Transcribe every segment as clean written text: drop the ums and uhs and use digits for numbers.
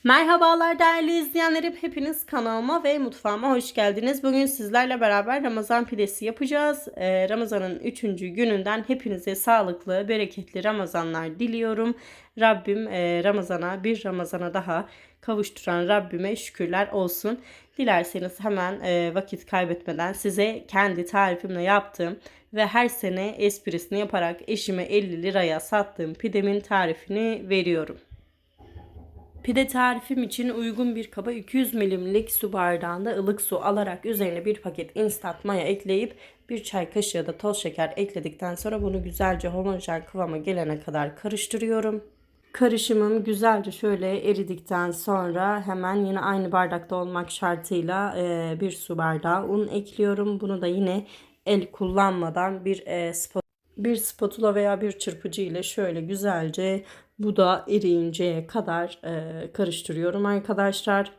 Merhabalar değerli izleyenlerim. Hepiniz kanalıma ve mutfağıma hoş geldiniz. Bugün sizlerle beraber Ramazan pidesi yapacağız. Ramazan'ın 3. gününden hepinize sağlıklı, bereketli Ramazanlar diliyorum. Rabbim bir Ramazan'a daha kavuşturan Rabbime şükürler olsun. Dilerseniz hemen vakit kaybetmeden size kendi tarifimle yaptığım ve her sene esprisini yaparak eşime 50 liraya sattığım pidemin tarifini veriyorum. Pide tarifim için uygun bir kaba 200 milimlik su bardağında ılık su alarak üzerine bir paket instant maya ekleyip bir çay kaşığı da toz şeker ekledikten sonra bunu güzelce homojen kıvama gelene kadar karıştırıyorum. Karışımım güzelce şöyle eridikten sonra hemen yine aynı bardakta olmak şartıyla bir su bardağı un ekliyorum. Bunu da yine el kullanmadan bir spatula veya bir çırpıcı ile şöyle güzelce bu da eriyinceye kadar karıştırıyorum arkadaşlar.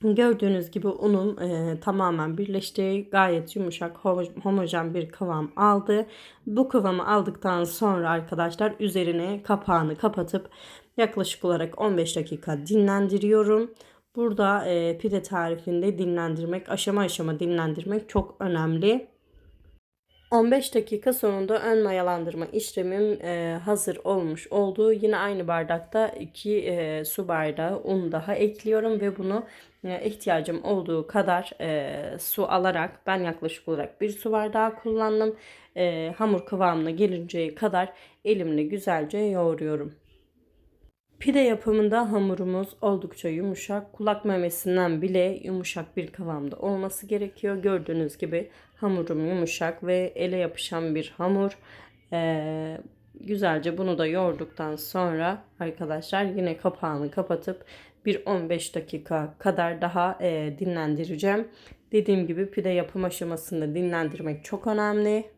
Gördüğünüz gibi unum tamamen birleşti. Gayet yumuşak, homojen bir kıvam aldı. Bu kıvamı aldıktan sonra arkadaşlar üzerine kapağını kapatıp yaklaşık olarak 15 dakika dinlendiriyorum. Burada pide tarifinde dinlendirmek, aşama aşama dinlendirmek çok önemli. 15 dakika sonunda ön mayalandırma işlemim hazır olmuş oldu. Yine aynı bardakta 2 su bardağı un daha ekliyorum ve bunu ihtiyacım olduğu kadar su alarak ben yaklaşık olarak bir su bardağı kullandım. Hamur kıvamına gelinceye kadar elimle güzelce yoğuruyorum. Pide yapımında hamurumuz oldukça yumuşak. Kulak memesinden bile yumuşak bir kıvamda olması gerekiyor. Gördüğünüz gibi hamurum yumuşak ve ele yapışan bir hamur. Güzelce bunu da yoğurduktan sonra arkadaşlar yine kapağını kapatıp bir 15 dakika kadar daha dinlendireceğim. Dediğim gibi pide yapım aşamasında dinlendirmek çok önemli.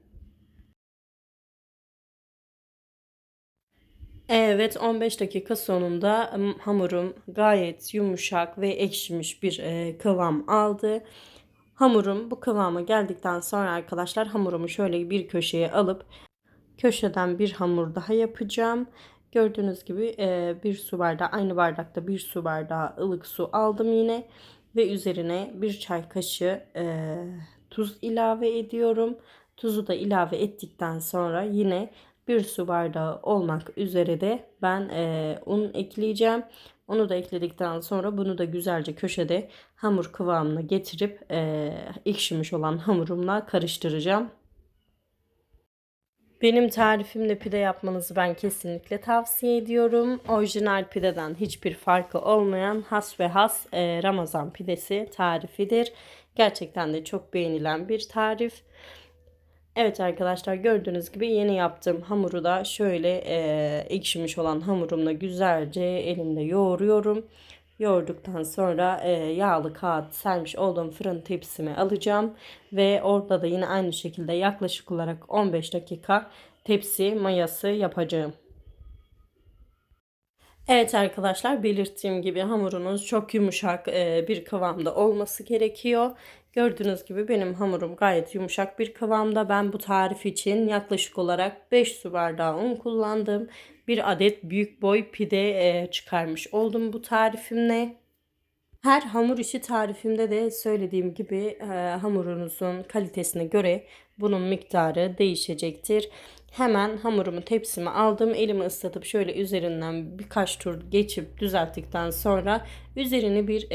Evet, 15 dakika sonunda hamurum gayet yumuşak ve ekşimiş bir kıvam aldı. Hamurum bu kıvama geldikten sonra arkadaşlar hamurumu şöyle bir köşeye alıp köşeden bir hamur daha yapacağım. Gördüğünüz gibi bir su bardağı, aynı bardakta bir su bardağı ılık su aldım yine ve üzerine bir çay kaşığı tuz ilave ediyorum. Tuzu da ilave ettikten sonra yine bir su bardağı olmak üzere de ben un ekleyeceğim. Onu da ekledikten sonra bunu da güzelce köşede hamur kıvamına getirip ekşimiş olan hamurumla karıştıracağım. Benim tarifimle pide yapmanızı ben kesinlikle tavsiye ediyorum. Orijinal pideden hiçbir farkı olmayan has ve has Ramazan pidesi tarifidir. Gerçekten de çok beğenilen bir tarif. Evet arkadaşlar, gördüğünüz gibi yeni yaptığım hamuru da şöyle ekşimiş olan hamurumla güzelce elimle yoğuruyorum. Yoğurduktan sonra yağlı kağıt sermiş olduğum fırın tepsime alacağım. Ve orada da yine aynı şekilde yaklaşık olarak 15 dakika tepsi mayası yapacağım. Evet arkadaşlar, belirttiğim gibi hamurunuz çok yumuşak bir kıvamda olması gerekiyor. Gördüğünüz gibi benim hamurum gayet yumuşak bir kıvamda. Ben bu tarif için yaklaşık olarak 5 su bardağı un kullandım. Bir adet büyük boy pide çıkarmış oldum bu tarifimle. Her hamur işi tarifimde de söylediğim gibi hamurunuzun kalitesine göre bunun miktarı değişecektir. Hemen hamurumu tepsime aldım. Elimi ıslatıp şöyle üzerinden birkaç tur geçip düzelttikten sonra üzerini bir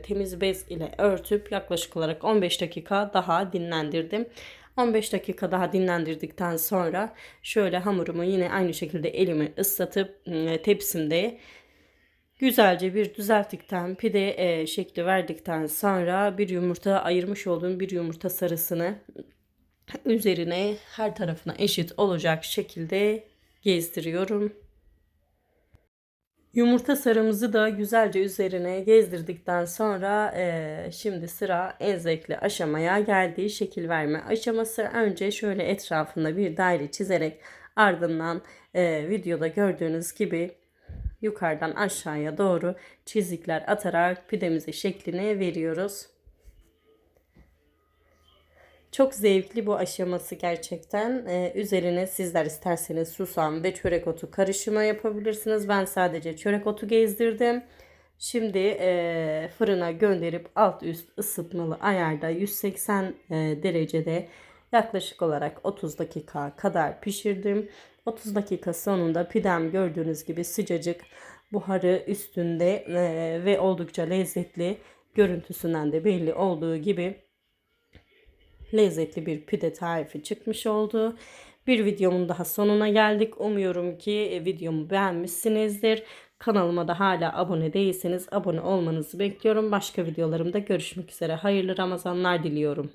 temiz bez ile örtüp yaklaşık olarak 15 dakika daha dinlendirdim. 15 dakika daha dinlendirdikten sonra şöyle hamurumu yine aynı şekilde elimi ıslatıp tepsimde güzelce bir düzelttikten pide şekli verdikten sonra bir yumurta ayırmış olduğum bir yumurta sarısını üzerine her tarafına eşit olacak şekilde gezdiriyorum. Yumurta sarımızı da güzelce üzerine gezdirdikten sonra şimdi sıra en zevkli aşamaya geldi. Şekil verme aşaması. Önce şöyle etrafında bir daire çizerek ardından videoda gördüğünüz gibi yukarıdan aşağıya doğru çizikler atarak pidemize şeklini veriyoruz. Çok zevkli bu aşaması gerçekten. Üzerine sizler isterseniz susam ve çörek otu karışımı yapabilirsiniz. Ben sadece çörek otu gezdirdim. Şimdi fırına gönderip alt üst ısıtmalı ayarda 180 derecede yaklaşık olarak 30 dakika kadar pişirdim. 30 dakika sonunda pidem gördüğünüz gibi sıcacık, buharı üstünde ve oldukça lezzetli, görüntüsünden de belli olduğu gibi lezzetli bir pide tarifi çıkmış oldu. Bir videomun daha sonuna geldik. Umuyorum ki videomu beğenmişsinizdir. Kanalıma da hala abone değilseniz abone olmanızı bekliyorum. Başka videolarımda görüşmek üzere. Hayırlı Ramazanlar diliyorum.